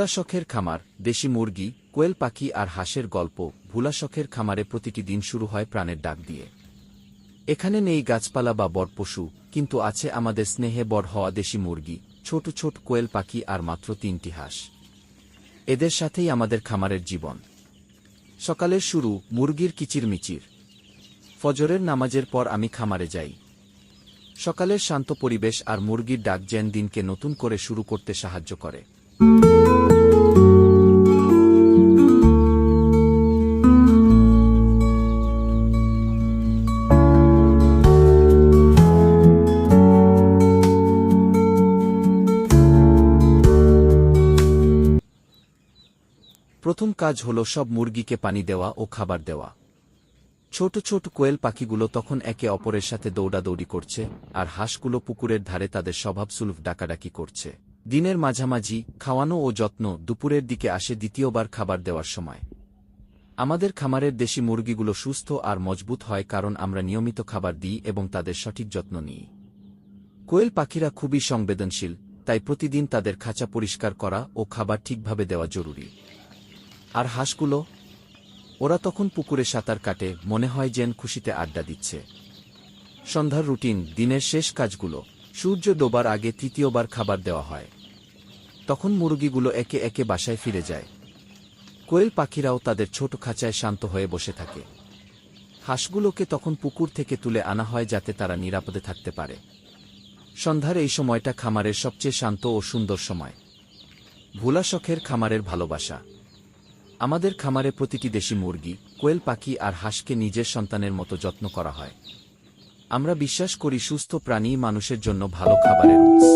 ভোলা শখের খামার, দেশি মুরগি, কোয়েল পাখি আর হাঁসের গল্প। ভোলা শখের খামারে প্রতিটি দিন শুরু হয় প্রাণের ডাক দিয়ে। এখানে নেই গাছপালা বা বড় পশু, কিন্তু আছে আমাদের স্নেহে বড় হওয়া দেশি মুরগি, ছোট ছোট কোয়েল পাখি আর মাত্র 3টি হাঁস। এদের সাথেই আমাদের খামারের জীবন। সকালের শুরু, মুরগির কিচিরমিচির। ফজরের নামাজের পর আমি খামারে যাই। সকালের শান্ত পরিবেশ আর মুরগির ডাক যেন দিনকে নতুন করে শুরু করতে সাহায্য করে। প্রথম কাজ হল সব মুরগিকে পানি দেওয়া ও খাবার দেওয়া। ছোট ছোট কোয়েল পাখিগুলো তখন একে অপরের সাথে দৌড়াদৌড়ি করছে, আর হাঁসগুলো পুকুরের ধারে তাদের স্বভাবসুলভ ডাকাডাকি করছে। দিনের মাঝামাঝি খাওয়ানো ও যত্ন। দুপুরের দিকে আসে দ্বিতীয়বার খাবার দেওয়ার সময়। আমাদের খামারের দেশি মুরগিগুলো সুস্থ আর মজবুত হয় কারণ আমরা নিয়মিত খাবার দিই এবং তাদের সঠিক যত্ন নিই। কোয়েল পাখিরা খুবই সংবেদনশীল, তাই প্রতিদিন তাদের খাঁচা পরিষ্কার করা ও খাবার ঠিকভাবে দেওয়া জরুরি। আর হাঁসগুলো, ওরা তখন পুকুরে সাঁতার কাটে, মনে হয় যেন খুশিতে আড্ডা দিচ্ছে। সন্ধ্যার রুটিন, দিনের শেষ কাজগুলো। সূর্য ডোবার আগে তৃতীয়বার খাবার দেওয়া হয়। তখন মুরগিগুলো একে একে বাসায় ফিরে যায়। কোয়েল পাখিরাও তাদের ছোট খাঁচায় শান্ত হয়ে বসে থাকে। হাঁসগুলোকে তখন পুকুর থেকে তুলে আনা হয় যাতে তারা নিরাপদে থাকতে পারে। সন্ধ্যার এই সময়টা খামারের সবচেয়ে শান্ত ও সুন্দর সময়। ভোলা শখের খামারের ভালোবাসা। আমাদের খামারে প্রতিটি দেশি মুরগি, কোয়েল পাখি আর হাঁসকে নিজের সন্তানের মতো যত্ন করা হয়। আমরা বিশ্বাস করি সুস্থ প্রাণী মানুষের জন্য ভালো খাবারের উৎস।